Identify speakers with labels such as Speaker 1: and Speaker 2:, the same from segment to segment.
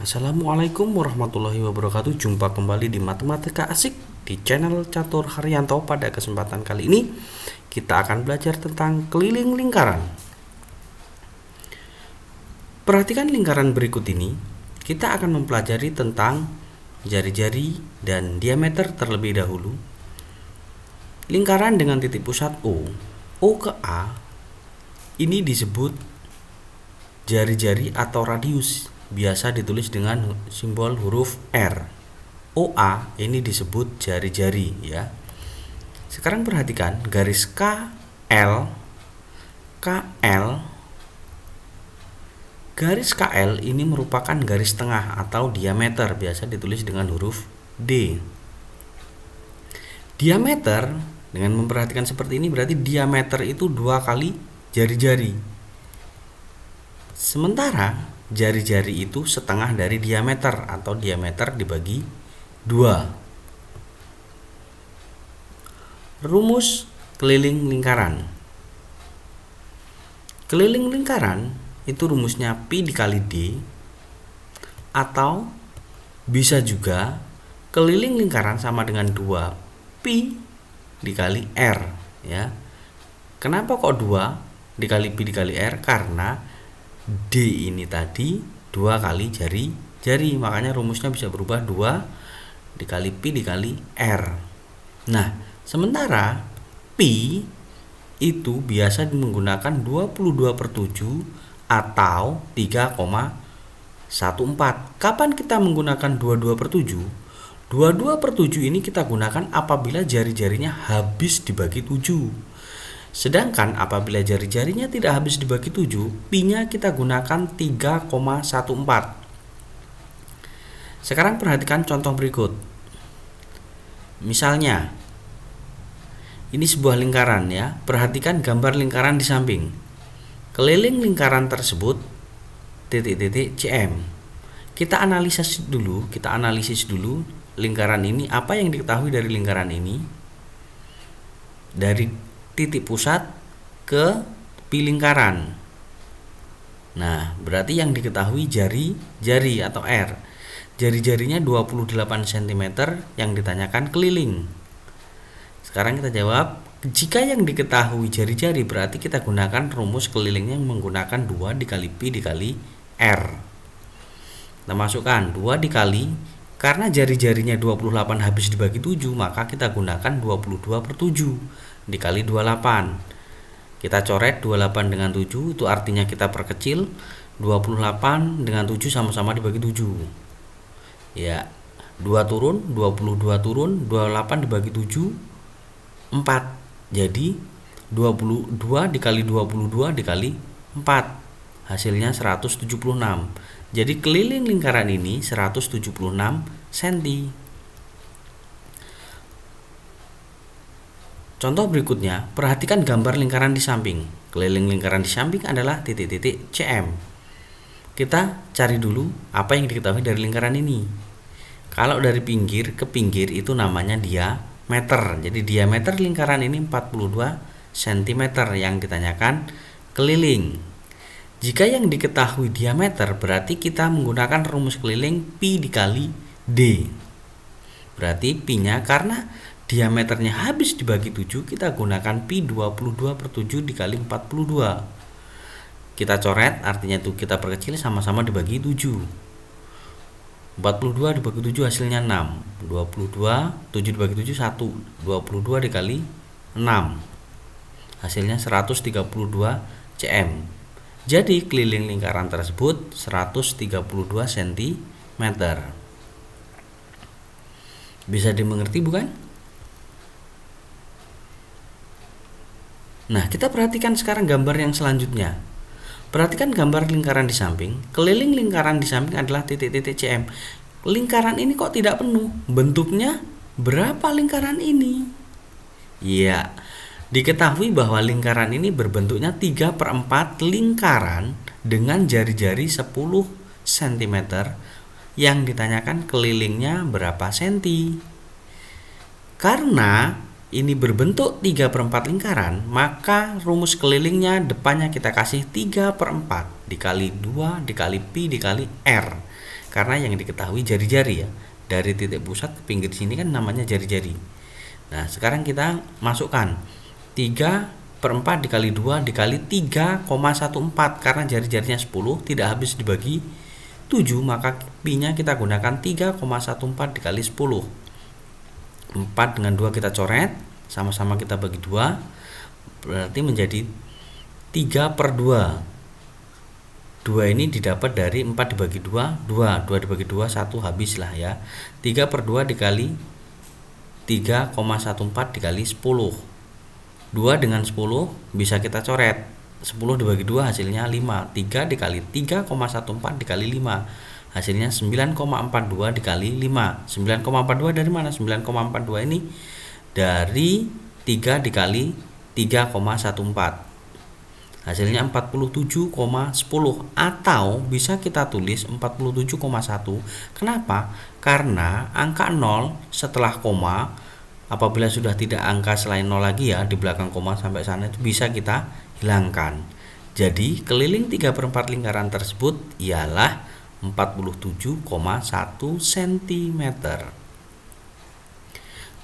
Speaker 1: Assalamualaikum warahmatullahi wabarakatuh. Jumpa kembali di Matematika Asik di channel Catur Haryanto. Pada kesempatan kali ini kita akan belajar tentang keliling lingkaran. Perhatikan lingkaran berikut ini. Kita akan mempelajari tentang jari-jari dan diameter terlebih dahulu. Lingkaran dengan titik pusat O ke A, ini disebut jari-jari atau radius, biasa ditulis dengan simbol huruf R. OA ini disebut jari-jari ya. Sekarang perhatikan garis KL. Garis KL ini merupakan garis tengah atau diameter, biasa ditulis dengan huruf D. Diameter, dengan memperhatikan seperti ini, berarti diameter itu 2 kali jari-jari. Sementara jari-jari itu setengah dari diameter atau diameter dibagi 2. Rumus keliling lingkaran. Keliling lingkaran itu rumusnya pi dikali D, atau bisa juga keliling lingkaran sama dengan 2 pi dikali R ya. Kenapa kok 2 dikali pi dikali R? Karena D ini tadi 2 kali jari-jari, makanya rumusnya bisa berubah 2 dikali pi dikali R. Nah, sementara pi itu biasa menggunakan 22/7 atau 3,14. Kapan kita menggunakan 22/7? 22/7 ini kita gunakan apabila jari-jarinya habis dibagi 7. Sedangkan apabila jari-jarinya tidak habis dibagi 7, pi-nya kita gunakan 3,14. Sekarang perhatikan contoh berikut. Misalnya, ini sebuah lingkaran ya. Perhatikan gambar lingkaran di samping. Keliling lingkaran tersebut titik-titik CM. Kita analisis dulu lingkaran ini, apa yang diketahui dari lingkaran ini. Dari titik pusat ke pi lingkaran. Nah, berarti yang diketahui jari-jari atau R. Jari-jarinya 28 cm, yang ditanyakan keliling. Sekarang kita jawab, jika yang diketahui jari-jari berarti kita gunakan rumus kelilingnya menggunakan 2 dikali pi dikali R. Kita masukkan 2 dikali, karena jari-jarinya 28 habis dibagi 7, maka kita gunakan 22/7 dikali 28. Kita coret 28 dengan 7, itu artinya kita perkecil 28 dengan 7 sama-sama dibagi 7. Ya, 2 turun, 22 turun, 28 dibagi 7, 4. Jadi 22 dikali 22 dikali 4. Hasilnya 176. Jadi keliling lingkaran ini 176 cm. Contoh berikutnya, perhatikan gambar lingkaran di samping. Keliling lingkaran di samping adalah titik-titik CM. Kita cari dulu apa yang diketahui dari lingkaran ini. Kalau dari pinggir ke pinggir itu namanya diameter. Jadi diameter lingkaran ini 42 cm, yang ditanyakan keliling. Jika yang diketahui diameter, berarti kita menggunakan rumus keliling pi dikali D. Berarti pi-nya karena diameternya habis dibagi 7, kita gunakan pi 22/7 dikali 42. Kita coret, artinya itu kita perkecil sama-sama dibagi 7. 42 dibagi 7 hasilnya 6. 22, 7 dibagi 7 1. 22 dikali 6. Hasilnya 132 cm. Jadi keliling lingkaran tersebut 132 cm. Bisa dimengerti bukan? Nah, kita perhatikan sekarang gambar yang selanjutnya. Perhatikan gambar lingkaran di samping. Keliling lingkaran di samping adalah titik-titik CM. Lingkaran ini kok tidak penuh? Bentuknya berapa lingkaran ini? Ya, diketahui bahwa lingkaran ini berbentuknya 3/4 lingkaran dengan jari-jari 10 cm. Yang ditanyakan kelilingnya berapa senti? Karena ini berbentuk 3/4 lingkaran, maka rumus kelilingnya depannya kita kasih 3/4 dikali 2 dikali pi dikali R. karena yang diketahui jari-jari ya. Dari titik pusat ke pinggir sini kan namanya jari-jari. Nah, sekarang kita masukkan 3/4 dikali 2 dikali 3,14, karena jari-jarinya 10 tidak habis dibagi 7, maka pi-nya kita gunakan 3,14 dikali 10. 4 dengan 2 kita coret, sama-sama kita bagi 2, berarti menjadi 3/2. 2 ini didapat dari 4 dibagi 2, 2 dibagi 2, 1 habislah ya. 3/2 dikali 3,14 dikali 10. 2 dengan 10 bisa kita coret. 10 dibagi 2 hasilnya 5. 3 dikali 3,14 dikali 5 hasilnya 9,42 dikali 5. 9,42 dari mana? 9,42 ini dari 3 dikali 3,14. Hasilnya 47,10, atau bisa kita tulis 47,1. Kenapa? Karena angka 0 setelah koma, apabila sudah tidak angka selain 0 lagi ya, di belakang koma sampai sana itu bisa kita hilangkan. Jadi keliling 3/4 lingkaran tersebut ialah 47,1 cm.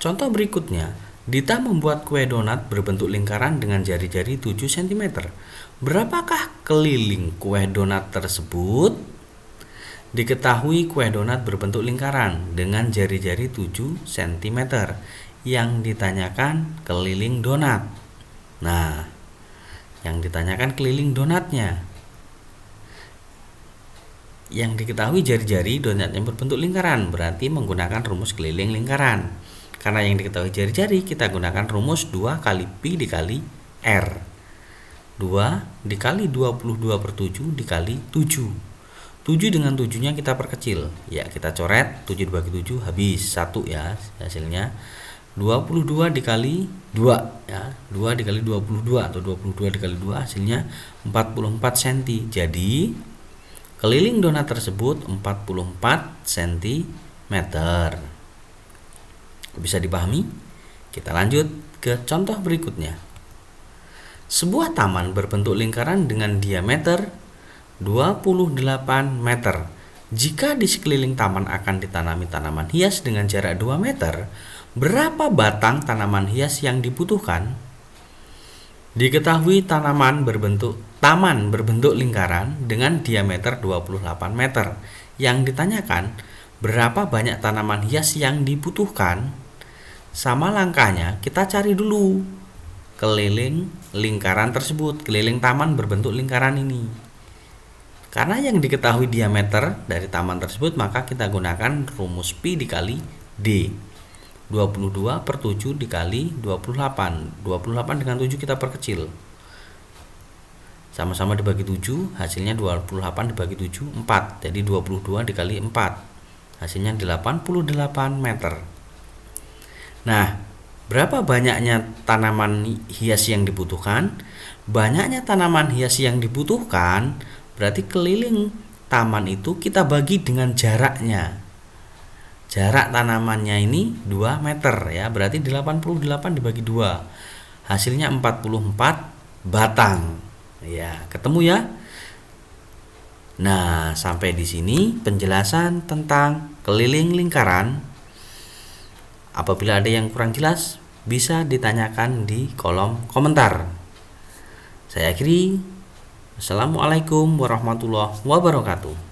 Speaker 1: Contoh berikutnya, Dita membuat kue donat berbentuk lingkaran dengan jari-jari 7 cm. Berapakah keliling kue donat tersebut? Diketahui kue donat berbentuk lingkaran dengan jari-jari 7 cm. Yang ditanyakan keliling donat. Nah, yang ditanyakan keliling donatnya. Yang diketahui jari-jari donatnya berbentuk lingkaran, berarti menggunakan rumus keliling lingkaran. Karena yang diketahui jari-jari, kita gunakan rumus 2 kali pi dikali r. 2 dikali 22/7 dikali 7. 7 dengan 7-nya kita perkecil. Ya, kita coret, 7 dibagi 7 habis 1 ya. Hasilnya 22 dikali 2 ya. 2 dikali 22 atau 22 dikali 2 hasilnya 44 cm. Jadi keliling donat tersebut 44 cm. Bisa dipahami? Kita lanjut ke contoh berikutnya. Sebuah taman berbentuk lingkaran dengan diameter 28 meter. Jika di sekeliling taman akan ditanami tanaman hias dengan jarak 2 meter, berapa batang tanaman hias yang dibutuhkan? Diketahui taman berbentuk lingkaran dengan diameter 28 meter. Yang ditanyakan, berapa banyak tanaman hias yang dibutuhkan? Sama langkahnya, kita cari dulu keliling lingkaran tersebut, keliling taman berbentuk lingkaran ini. Karena yang diketahui diameter dari taman tersebut, maka kita gunakan rumus pi dikali d. 22/7 dikali 28. 28 dengan 7 kita perkecil. Sama-sama dibagi 7, hasilnya 28 dibagi 7, 4. Jadi 22 dikali 4. Hasilnya 88 meter. Nah, berapa banyaknya tanaman hias yang dibutuhkan? Banyaknya tanaman hias yang dibutuhkan berarti keliling taman itu kita bagi dengan jaraknya. Jarak tanamannya ini 2 meter ya, berarti 88 dibagi 2. Hasilnya 44 batang. Ya, ketemu ya? Nah, sampai di sini penjelasan tentang keliling lingkaran. Apabila ada yang kurang jelas, bisa ditanyakan di kolom komentar. Saya akhiri. Assalamualaikum warahmatullahi wabarakatuh.